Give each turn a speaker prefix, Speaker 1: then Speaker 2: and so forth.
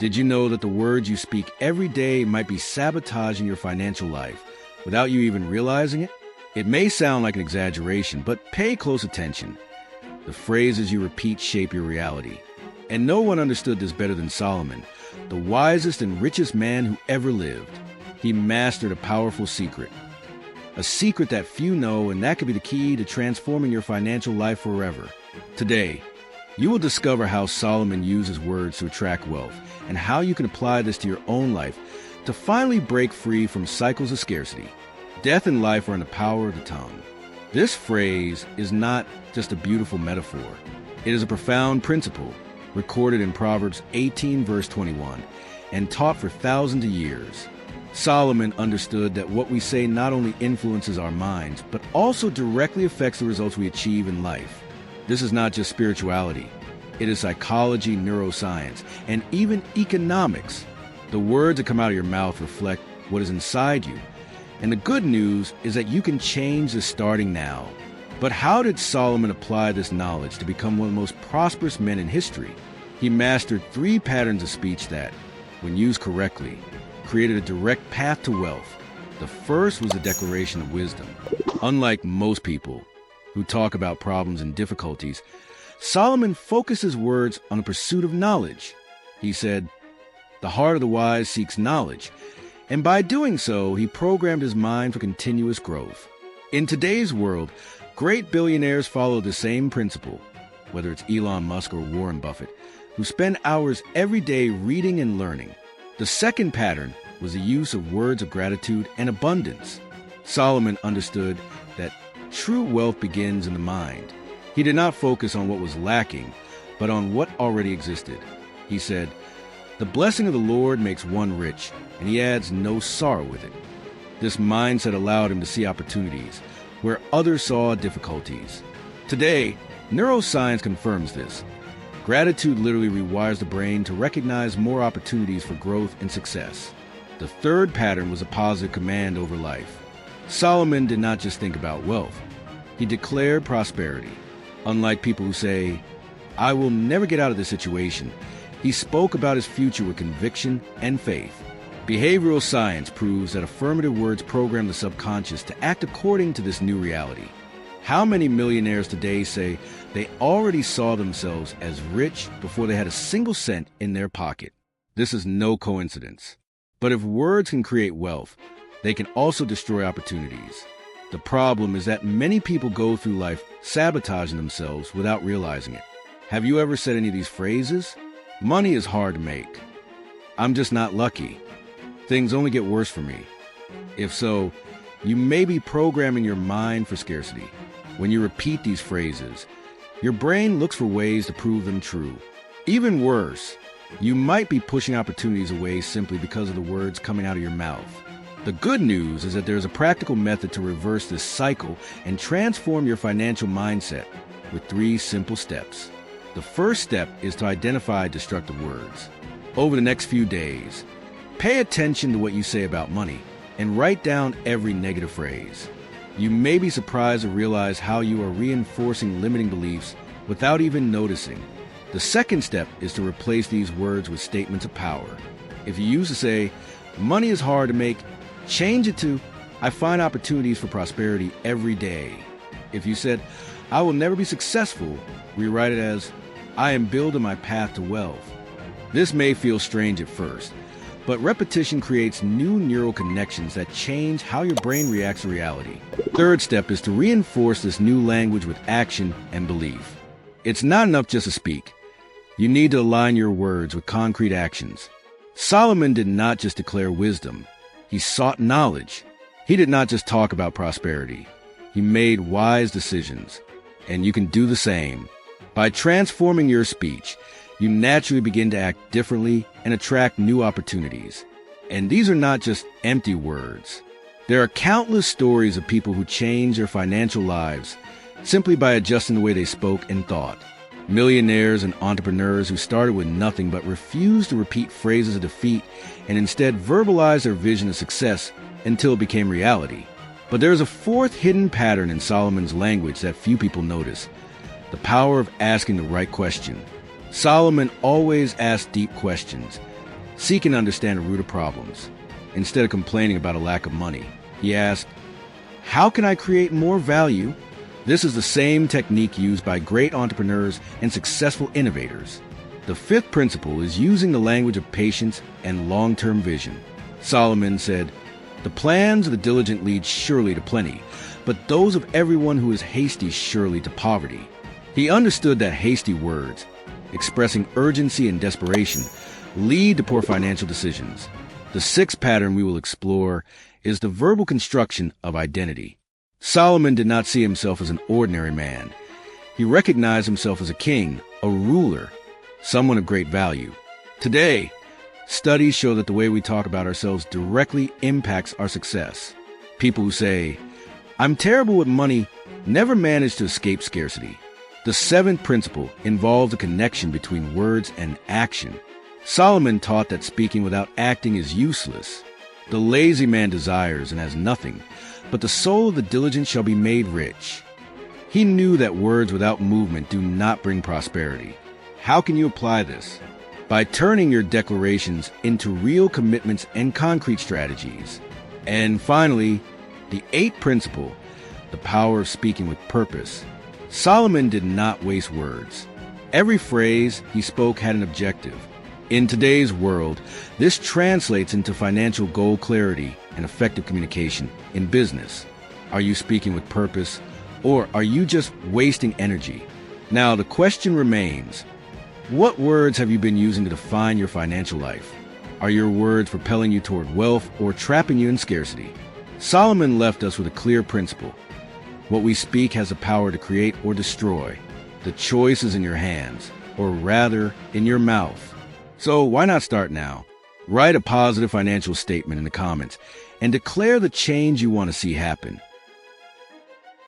Speaker 1: Did you know that the words you speak every day might be sabotaging your financial life without you even realizing it? It may sound like an exaggeration, but pay close attention. The phrases you repeat shape your reality. And no one understood this better than Solomon, the wisest and richest man who ever lived. He mastered a powerful secret. A secret that few know, and that could be the key to transforming your financial life forever. Today, you will discover how Solomon uses words to attract wealth and how you can apply this to your own life to finally break free from cycles of scarcity. Death and life are in the power of the tongue. This phrase is not just a beautiful metaphor. It is a profound principle recorded in Proverbs 18, verse 21, and taught for thousands of years. Solomon understood that what we say not only influences our minds, but also directly affects the results we achieve in life. This is not just spirituality. It is psychology, neuroscience, and even economics. The words that come out of your mouth reflect what is inside you. And the good news is that you can change this starting now. But how did Solomon apply this knowledge to become one of the most prosperous men in history? He mastered 3 patterns of speech that, when used correctly, created a direct path to wealth. The first was a declaration of wisdom. Unlike most people who talk about problems and difficulties, Solomon focused his words on the pursuit of knowledge. He said, "The heart of the wise seeks knowledge," and by doing so, he programmed his mind for continuous growth. In today's world, great billionaires follow the same principle, whether it's Elon Musk or Warren Buffett, who spend hours every day reading and learning. The second pattern was the use of words of gratitude and abundance. Solomon understood that true wealth begins in the mind. He did not focus on what was lacking, but on what already existed. He said, "The blessing of the Lord makes one rich, and he adds no sorrow with it." This mindset allowed him to see opportunities where others saw difficulties. Today, neuroscience confirms this. Gratitude literally rewires the brain to recognize more opportunities for growth and success. The third pattern was a positive command over life. Solomon did not just think about wealth. He declared prosperity. Unlike people who say, "I will never get out of this situation," he spoke about his future with conviction and faith. Behavioral science proves that affirmative words program the subconscious to act according to this new reality. How many millionaires today say they already saw themselves as rich before they had a single cent in their pocket? This is no coincidence. But if words can create wealth, they can also destroy opportunities. The problem is that many people go through life sabotaging themselves without realizing it. Have you ever said any of these phrases? "Money is hard to make." "I'm just not lucky." "Things only get worse for me." If so, you may be programming your mind for scarcity. When you repeat these phrases, your brain looks for ways to prove them true. Even worse, you might be pushing opportunities away simply because of the words coming out of your mouth. The good news is that there is a practical method to reverse this cycle and transform your financial mindset with 3 simple steps. The first step is to identify destructive words. Over the next few days, pay attention to what you say about money and write down every negative phrase. You may be surprised to realize how you are reinforcing limiting beliefs without even noticing. The second step is to replace these words with statements of power. If you used to say, "Money is hard to make," change it to, "I find opportunities for prosperity every day." If you said, "I will never be successful," rewrite it as, "I am building my path to wealth." This may feel strange at first, but repetition creates new neural connections that change how your brain reacts to reality. Third step is to reinforce this new language with action and belief. It's not enough just to speak. You need to align your words with concrete actions. Solomon did not just declare wisdom. He sought knowledge. He did not just talk about prosperity. He made wise decisions. And you can do the same. By transforming your speech, you naturally begin to act differently and attract new opportunities. And these are not just empty words. There are countless stories of people who changed their financial lives simply by adjusting the way they spoke and thought. Millionaires and entrepreneurs who started with nothing but refused to repeat phrases of defeat and instead verbalized their vision of success until it became reality. But there is a fourth hidden pattern in Solomon's language that few people notice: the power of asking the right question. Solomon always asked deep questions. seek and understand the root of problems. Instead of complaining about a lack of money, he asked, how can I create more value? This is the same technique used by great entrepreneurs and successful innovators. The fifth principle is using the language of patience and long-term vision. Solomon said, the plans of the diligent lead surely to plenty, but those of everyone who is hasty surely to poverty. He understood that hasty words, expressing urgency and desperation, lead to poor financial decisions. The sixth pattern we will explore is the verbal construction of identity. Solomon did not see himself as an ordinary man. He recognized himself as a king, a ruler, someone of great value. Today, studies show that the way we talk about ourselves directly impacts our success. People who say, I'm terrible with money, never manage to escape scarcity. The seventh principle involves a connection between words and action. Solomon taught that speaking without acting is useless. The lazy man desires and has nothing, but the soul of the diligent shall be made rich. He knew that words without movement do not bring prosperity. How can you apply this? By turning your declarations into real commitments and concrete strategies. And finally, the eighth principle, the power of speaking with purpose. Solomon did not waste words. Every phrase he spoke had an objective. In today's world, this translates into financial goal clarity and effective communication in business. Are you speaking with purpose, or are you just wasting energy? Now, the question remains, what words have you been using to define your financial life? Are your words propelling you toward wealth or trapping you in scarcity? Solomon left us with a clear principle. What we speak has the power to create or destroy. The choice is in your hands, or rather, in your mouth. So why not start now? Write a positive financial statement in the comments and declare the change you want to see happen.